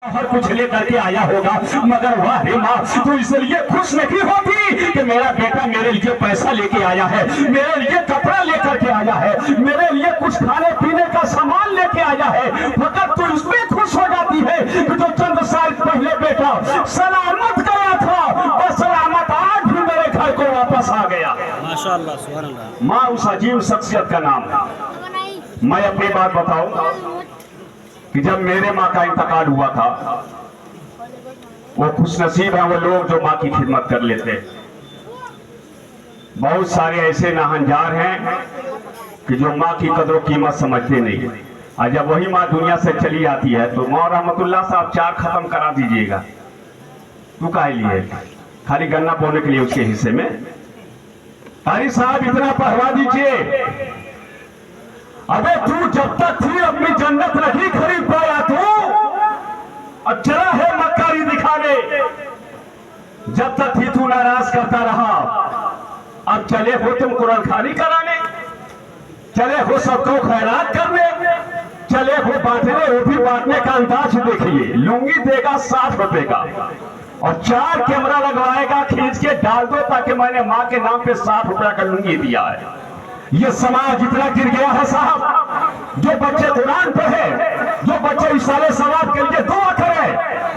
हर कुछ लेकर के आया होगा, मगर वाह रे माँ, तू इसलिए खुश नहीं होती कि मेरा बेटा मेरे लिए पैसा लेके आया है, मेरे लिए कपड़ा लेकर के आया है, मेरे लिए कुछ खाने पीने का सामान लेके आया है। मगर तू इसमें खुश हो जाती है कि जो चंद साल पहले बेटा सलामत गया था और सलामत आज भी मेरे घर को वापस आ गया। माशाअल्लाह, सुभान अल्लाह। माँ उस अजीब शख्सियत का नाम। मैं अपनी बात बताऊं कि जब मेरे माँ का इंतकाल हुआ था, वो खुशनसीब है वो लोग जो माँ की खिदमत कर लेते। बहुत सारे ऐसे नाहंजार हैं कि जो माँ की कदर कीमत समझते नहीं। और जब वही माँ दुनिया से चली आती है तो मौला रहमतुल्लाह साहब चार खत्म करा दीजिएगा। तू काहे लिए? खाली गन्ना बोने के लिए उसके हिस्से में। अरे साहब इतना पढ़वा दीजिए। अबे तू जब तक थी अपनी जन्नत नहीं खरीद पाया तू, अब चला है मक्कारी दिखाने। जब तक थी तू नाराज करता रहा, अब चले हो तुम कुरान खानी कराने, चले हो सबको खैरात करने, चले हो बांटने। वो भी बांटने का अंदाज देखिए, लुंगी देगा 60 रुपए का और 4 कैमरा लगवाएगा, खींच के डाल दो ताकि मैंने माँ के नाम पे 60 रुपया का लुंगी दिया है। ये समाज इतना गिर गया है साहब। जो बच्चे कुरान पढ़े, जो बच्चे इशारे सवाब के लिए दुआ करें,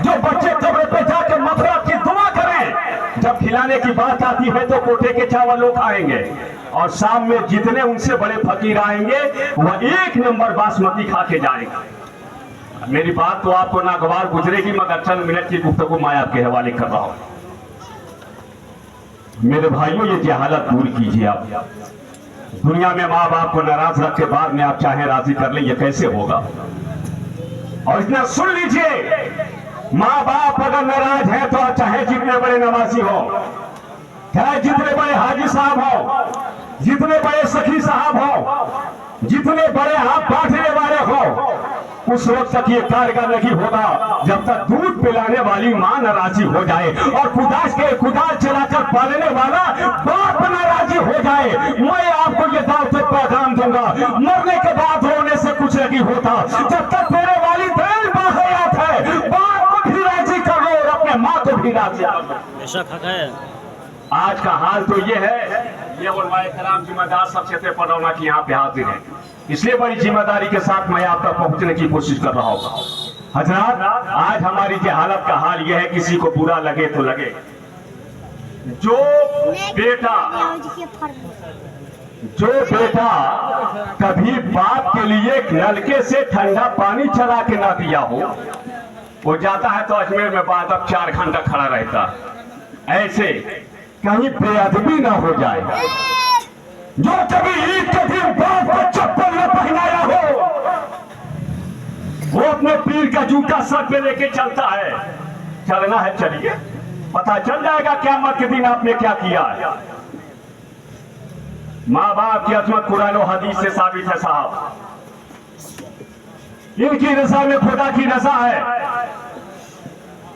जो बच्चे कब्र पे जाकर मग़फ़िरत की दुआ करें, जब खिलाने की बात आती है तो कोटे के चावल लोग खाएंगे और शाम में जितने उनसे बड़े फकीर आएंगे वह 1 नंबर बासमती खा के जाएंगे। मेरी बात तो आपको नागवार गुजरेगी, मगर चंद मिनट की गुफ्तगू मैं आपके हवाले कर रहा हूं। मेरे भाइयों, ये जहालत दूर कीजिए। आप दुनिया में माँ बाप को नाराज रख के बाद में आप चाहे राजी कर लें, ये कैसे होगा? और इतना सुन लीजिए, माँ बाप अगर नाराज है तो चाहे जितने बड़े नवाजी हो, चाहे जितने बड़े हाजी साहब हो, जितने बड़े सखी साहब हो, जितने बड़े हाथ बांटने वाले हो, उस वक्त तक ये कारगर नहीं होगा जब तक दूध पिलाने वाली माँ नाराजी हो जाए और कुदाल चलाकर पालने वाला बाप नाराजी हो जाए। मैं आपको ये दावत पैगाम दूंगा, मरने के बाद रोने से कुछ नहीं होता। जब तक मेरे वालिदैन बाहयात है, बाप को भी राजी कर लो और अपने माँ को भी राजी कर लो। बेशक हक है। आज का हाल तो ये है, ये उलमाए कराम जिम्मेदार शख्सियतें पढ़ौना की यहाँ पे हाजिर है, इसलिए बड़ी जिम्मेदारी के साथ मैं आप तक पहुंचने की कोशिश कर रहा हूँ। हजरात, आज हमारी जो हालत का हाल यह है, किसी को बुरा लगे तो लगे, जो बेटा कभी बाप के लिए नलके से ठंडा पानी चला के ना दिया हो, वो जाता है तो अजमेर में बाद अब 4 घंटा खड़ा रहता। ऐसे कहीं बेअदबी ना हो जाए। जो कभी ईद के दिन बाप को चप्पल न पहनाया हो, वो अपने पीर का जूता सर पे लेके चलता है। चलना है चलिए, पता चल जाएगा क़यामत के दिन आपने क्या किया है। माँ बाप की अजमत कुरान और हदीस से साबित है साहब। इनकी रजा में खुदा की रजा है।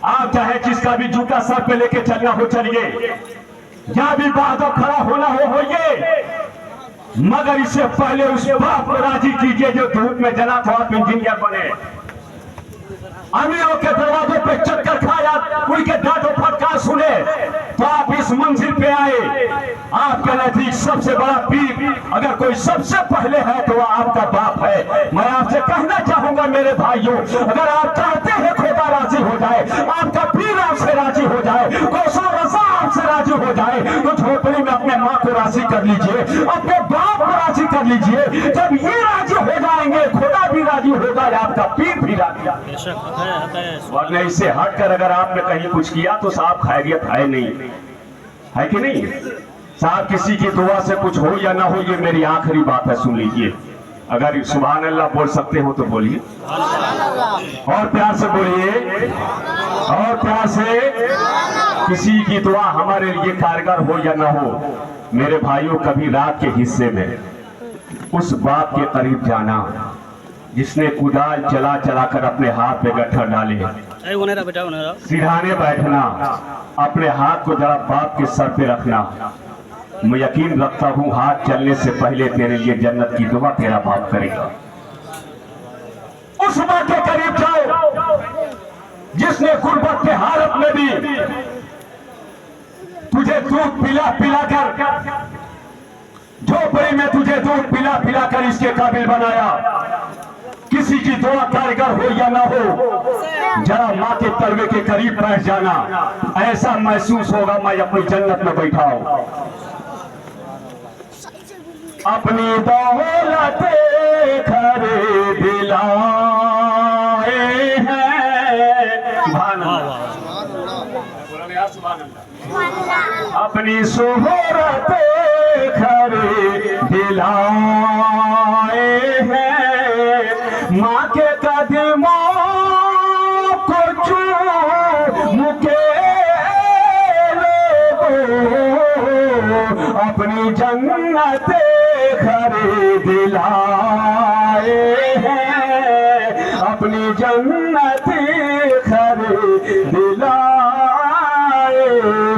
आप चाहे जिसका भी जूता सर पे लेके चलना हो चलिए, जहां भी बात खड़ा होना हो होइए, मगर इससे पहले उस बाप को राजी कीजिए जो धूप में जला था आप इंजीनियर बने। अमीरों के दरवाजों पे चक्कर खाया, उनके डांटो फटकार सुने तो आप इस मंजिल पे आए। आपके नजदीक सबसे बड़ा पीर अगर कोई सबसे पहले है तो वह आपका बाप है। मैं आपसे कहना चाहूंगा मेरे भाइयों, अगर आप चाहते हैं खुदा राजी हो जाए, आपका पीर आपसे राजी हो जाए, गौसो रज़ा आपसे राजी हो जाए, तो झोपड़ी में अपने माँ को राजी कर लीजिए, अपने बाप को राजी कर लीजिए। जब ये राजी हो जाएंगे, खुदा भी राजी होगा, आपका पीर भी राजी। वरना इससे हटकर अगर आपने कहीं कुछ किया तो साहब खैरियत है नहीं, है कि नहीं साहब? किसी की दुआ से कुछ हो या ना हो, ये मेरी आखिरी बात है, सुन लीजिए। अगर सुभान अल्लाह बोल सकते हो तो बोलिए, और प्यार से बोलिए, और प्यार से। किसी की दुआ हमारे लिए कारगर हो या ना हो, मेरे भाइयों, कभी रात के हिस्से में उस बाप के करीब जाना जिसने कुदाल चला चला कर अपने हाथ पे गट्ठर डाले, सिरहाने बैठना, अपने हाथ को जरा बाप के सर पे रखना। मैं यकीन रखता हूँ हाथ चलने से पहले तेरे लिए जन्नत की दुआ तेरा बाप करेगा। उस माँ के करीब जाओ जिसने गुर्बत के हालत में भी तुझे दूध पिला पिला कर, झोपड़ी में तुझे दूध पिला पिला कर इसके काबिल बनाया। किसी की दुआ कारगर हो या ना हो, जरा माँ के तलवे के करीब बैठ जाना, ऐसा महसूस होगा मैं अपनी जन्नत में बैठा हूं। अपनी दौलत खरीद लाए हैं अपनी शोहरत खरीद लाए हैं। माँ के कदमों को चूम के अपनी जन्नत खरीद लाए हैं, अपनी जन्नत खरीद लाए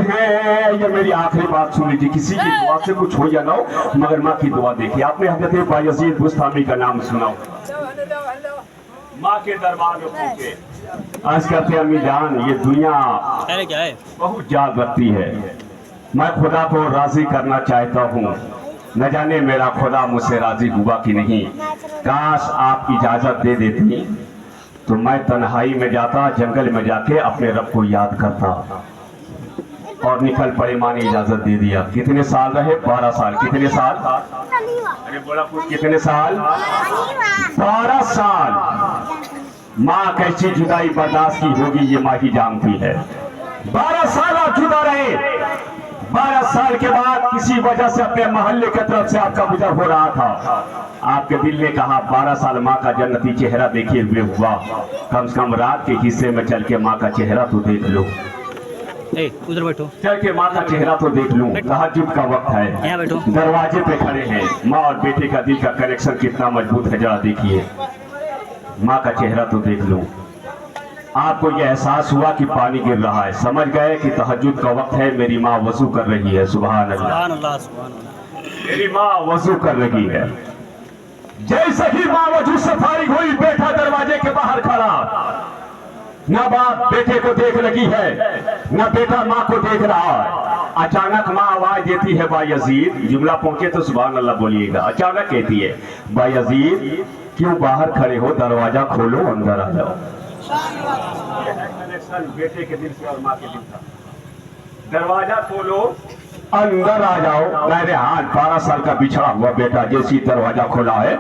हैं। ये मेरी आखिरी बात सुन लीजिए, किसी की दुआ से कुछ हो या ना हो, मगर माँ की दुआ देखिए। आपने हज़रत बायज़ीद बुस्तामी का नाम सुना, माँ के दरबार में पहुंचे। आज कहते हैं अम्मी जान, ये दुनिया क्या है बहुत याद रखती है, मैं खुदा को राजी करना चाहता हूँ, न जाने मेरा खुदा मुझसे राजी हुआ कि नहीं। काश आप इजाजत दे देती तो मैं तन्हाई में जाता, जंगल में जाके अपने रब को याद करता। और निकल पड़े, माँ ने इजाजत दे दिया। कितने साल रहे? 12 साल। कितने साल? अरे बोला कुछ, कितने साल? 12 साल। माँ कैसी जुदाई बर्दाश्त की होगी ये माँ ही जानती है। 12 साल आप जुदा रहे। 12 साल के बाद किसी वजह से अपने मोहल्ले की तरफ से आपका गुजर हो रहा था। आपके दिल ने कहा 12 साल माँ का जन्नती चेहरा देखे हुए हुआ, कम से कम रात के हिस्से में चल के माँ का चेहरा तो देख लो। उधर बैठो, चल के माँ का चेहरा तो देख लूं। तहज्जुद का वक्त है, यहाँ बैठो। दरवाजे पे खड़े हैं। माँ और बेटे का दिल का कनेक्शन कितना मजबूत है, जरा देखिए। माँ का चेहरा तो देख लूं। आपको यह एहसास हुआ कि पानी गिर रहा है, समझ गए कि तहज्जुद का वक्त है, मेरी माँ वजू कर रही है। सुभान अल्लाह, सुभान अल्लाह, सुभान अल्लाह। मेरी माँ वजू कर रही है। जैसे ही माँ वजू से फारिग हुई, बेटा दरवाजे के बाहर खड़ा। न बाप बेटे को देख लगी है, न बेटा माँ को देख रहा है। अचानक माँ आवाज देती है, बायज़ीद। जुमला पहुंचे तो सुभान अल्लाह बोलिएगा। अचानक कहती है, बायज़ीद क्यों बाहर खड़े हो, दरवाजा खोलो, अंदर आ जाओ। कनेक्शन बेटे के दिल से और माँ के दिल का। दरवाजा खोलो, अंदर आ जाओ। मेरे हाथ 12 साल का बिछड़ा हुआ बेटा जैसी दरवाजा खोला है,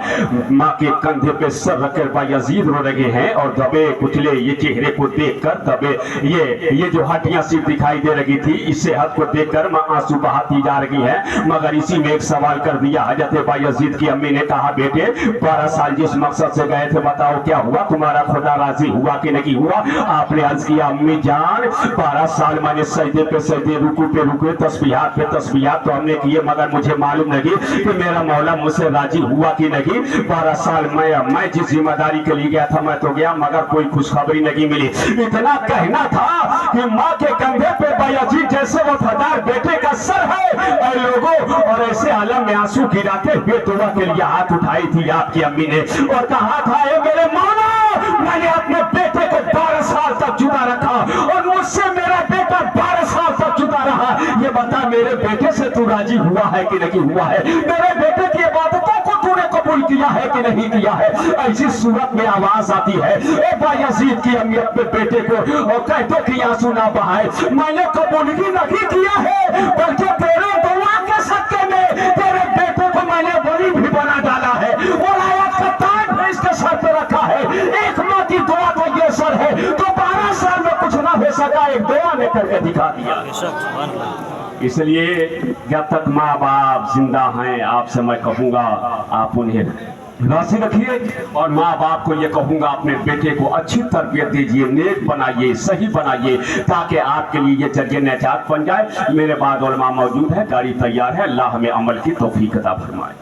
माँ के कंधे पे सर रखकर बायज़ीद रो रहे हैं। और दबे कुचले ये चेहरे को देखकर, दबे ये जो हड्डियां सिर्फ दिखाई दे रही थी, इस सेहत को देखकर माँ आंसू बहाती जा रही है। मगर इसी में एक सवाल कर दिया हज़रत बायज़ीद की अम्मी ने। कहा, बेटे 12 साल जिस मकसद से गए थे, बताओ क्या हुआ? तुम्हारा खुदा राजी हुआ कि नहीं हुआ? आपने अर्ज किया, अम्मी जान 12 साल मैंने सजदे पे सजदे, रुकू पे रुके, तस्बीहात पे तस्बीहात तो हमने किए, मगर मुझे मालूम नहीं कि मेरा मौला मुझसे राजी हुआ कि नहीं। 12 साल मैं जिस जिम्मेदारी के लिए गया था, मैं तो गया, मगर कोई खुशखबरी नहीं मिली। इतना कहना था कि माँ के कंधे पे बायज़ीद जैसे वफादार बेटे का सर है। ऐ लोगों, और ऐसे आलम में आंसू गिराते हुए दुआ के लिए हाथ उठाई थी आपकी अम्मी ने और कहा था, मेरे मौला, मैंने अपने बेटे को 12 साल तक जुदा रखा और मुझसे मेरा बेटा 12 साल तक जुदा रहा। ये बता, मेरे बेटे से तू राजी हुआ है कि नहीं हुआ है? मेरे बेटे की इबादतों को तूने कबूल किया है कि नहीं किया है? ऐसी सूरत में आवाज आती है, ए बायज़ीद की अम्मी अपने बेटे को और कह दो कि आंसू ना बहाए। मैंने कबूल ही नहीं किया है, बल्कि तेरे दुआ के सदके में तेरे बेटे को मैंने वली भी बना डाला है। और आयत का ताज भी इसके सर पे रखा है। एक माँ की दुआ तो ये सर है, तो 12 साल में कुछ ना हो सका, एक दुआ ने करके दिखा दिया। इसलिए जब तक माँ बाप जिंदा हैं, आपसे मैं कहूँगा आप उन्हें राजी रखिए। और माँ बाप को ये कहूँगा, अपने बेटे को अच्छी तरबियत दीजिए, नेक बनाइए, सही बनाइए, ताकि आपके लिए ये जरिए निजात बन जाए। मेरे बाद उलमा मौजूद है, गाड़ी तैयार है। अल्लाह हमें अमल की तौफीक अता फरमाए।